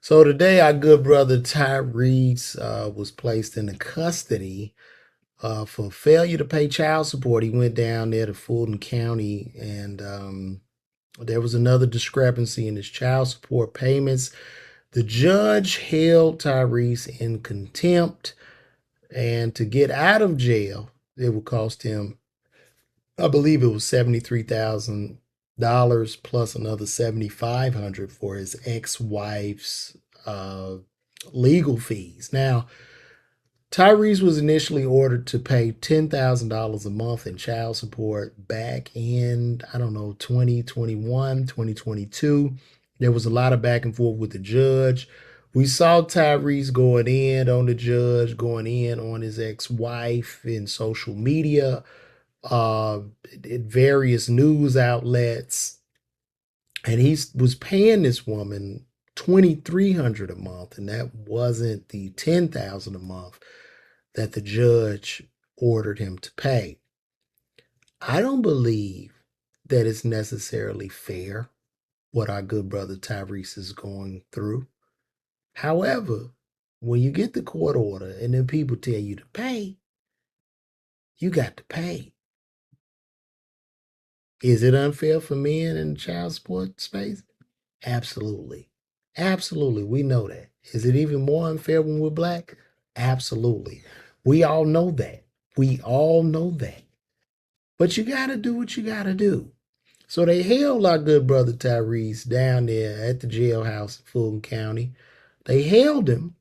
So today, our good brother Tyrese was placed into custody for failure to pay child support. He went down there to Fulton County, and there was another discrepancy in his child support payments. The judge held Tyrese in contempt, and to get out of jail, it would cost him, I believe it was $73,000 plus another $7,500 for his ex-wife's uh, legal fees. Now, Tyrese was initially ordered to pay $10,000 a month in child support back in, I don't know, 2021, 2022. There was a lot of back and forth with the judge. We saw Tyrese going in on the judge, going in on his ex wife in social media, uh, at various news outlets. And he was paying this woman $2,300 a month, and that wasn't the $10,000 a month that the judge ordered him to pay. I don't believe that it's necessarily fair what our good brother Tyrese is going through. However, when you get the court order and then people tell you to pay, you got to pay. Is it unfair for men in the child support space? Absolutely. Absolutely. We know that. Is it even more unfair when we're black? Absolutely. We all know that. We all know that. But you got to do what you got to do. So they held our good brother Tyrese down there at the jailhouse in Fulton County. They held him,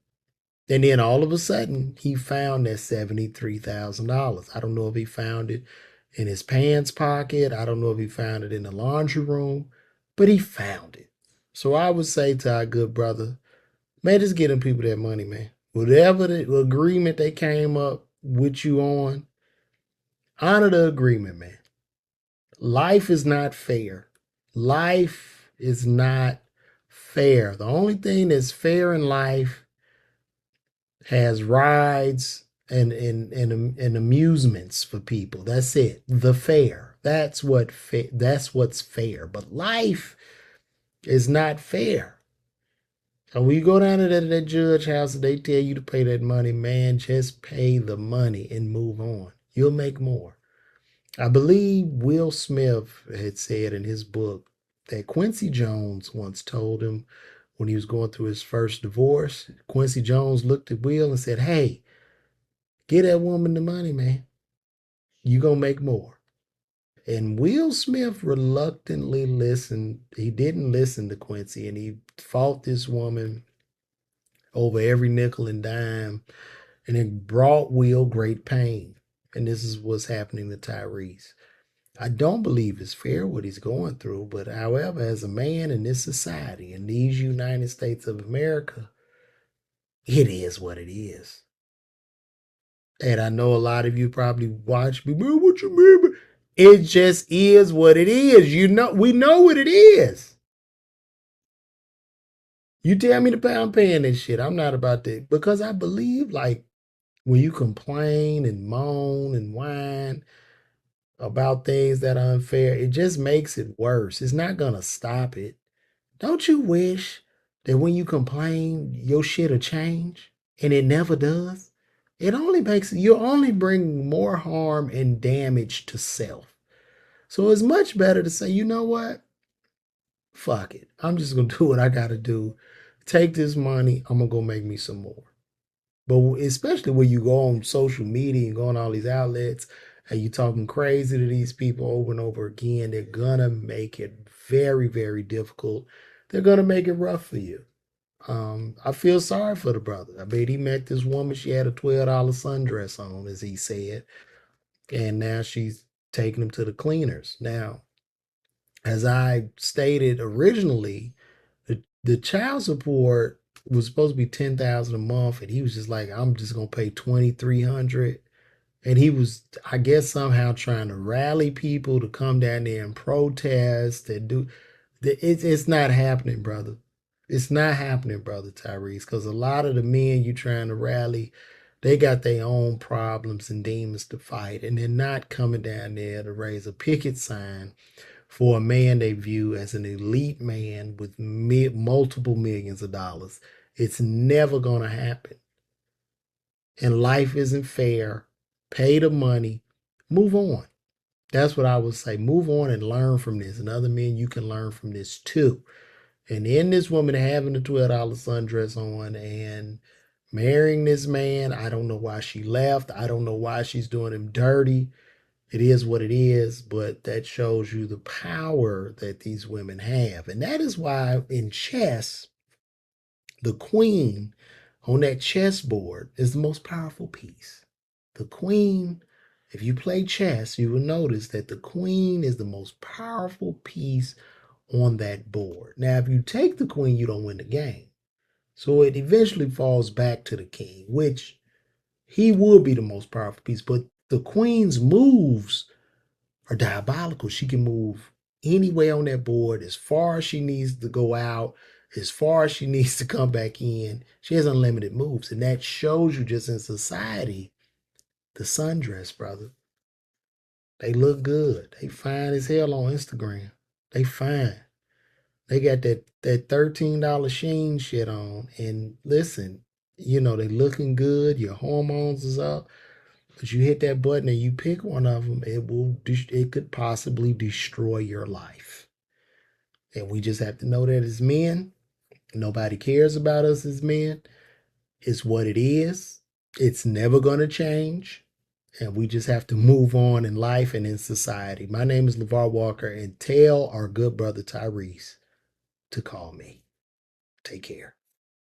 and then all of a sudden, he found that $73,000. I don't know if he found it in his pants pocket. I don't know if he found it in the laundry room, but he found it. So I would say to our good brother, man, just get them people that money, man. Whatever the agreement they came up with you on, honor the agreement, man. Life is not fair. Life is not fair. The only thing that's fair in life has rides and amusements for people. That's it. The fair. That's what's fair. But life is not fair. So when you go down to that judge house and they tell you to pay that money, man, just pay the money and move on. You'll make more. I believe Will Smith had said in his book that Quincy Jones once told him when he was going through his first divorce, Quincy Jones looked at Will and said, "Hey, get that woman the money, man. You gonna make more." And Will Smith reluctantly listened. He didn't listen to Quincy, and he fought this woman over every nickel and dime, and it brought Will great pain. And this is what's happening to Tyrese. I don't believe it's fair what he's going through, but however, as a man in this society, in these United States of America, it is what it is. And I know a lot of you probably watch me, man, what you mean? It just is what it is. You know, we know what it is. You tell me to pay, I'm paying this shit. I'm not about that. Because I believe, like, when you complain and moan and whine about things that are unfair, it just makes it worse. It's not going to stop it. Don't you wish that when you complain, your shit'll change? And it never does. It only makes you only bring more harm and damage to self. So it's much better to say, you know what? Fuck it. I'm just gonna do what I gotta do. Take this money. I'm gonna go make me some more. But especially when you go on social media and go on all these outlets and you talking crazy to these people over and over again, they're gonna make it very, very difficult. They're gonna make it rough for you. I feel sorry for the brother. I mean, he met this woman. She had a $12 sundress on, as he said, and now she's taking him to the cleaners. Now, as I stated originally, the child support was supposed to be 10,000 a month, and he was just like, I'm just gonna pay 2,300. And he was, I guess, somehow trying to rally people to come down there and protest and do. It's not happening, brother. It's not happening, brother Tyrese, because a lot of the men you trying to rally, they got their own problems and demons to fight, and they're not coming down there to raise a picket sign for a man they view as an elite man with multiple millions of dollars. It's never going to happen. And life isn't fair. Pay the money. Move on. That's what I would say. Move on and learn from this. And other men, you can learn from this too. And in this woman having the $12 sundress on and marrying this man, I don't know why she left. I don't know why she's doing him dirty. It is what it is, but that shows you the power that these women have. And that is why in chess, the queen on that chessboard is the most powerful piece. The queen, if you play chess, you will notice that the queen is the most powerful piece on that board. Now, if you take the queen, you don't win the game. So it eventually falls back to the king, which he would be the most powerful piece. But the queen's moves are diabolical. She can move any way on that board as far as she needs to go out, as far as she needs to come back in. She has unlimited moves. And that shows you just in society, the sundress, brother. They look good. They fine as hell on Instagram. They fine. They got that $13 Sheen shit on. And listen, you know, they looking good. Your hormones is up. But you hit that button and you pick one of them, it could possibly destroy your life. And we just have to know that as men, nobody cares about us as men. It's what it is. It's never going to change. And we just have to move on in life and in society. My name is LeVar Walker, and tell our good brother Tyrese to call me. Take care.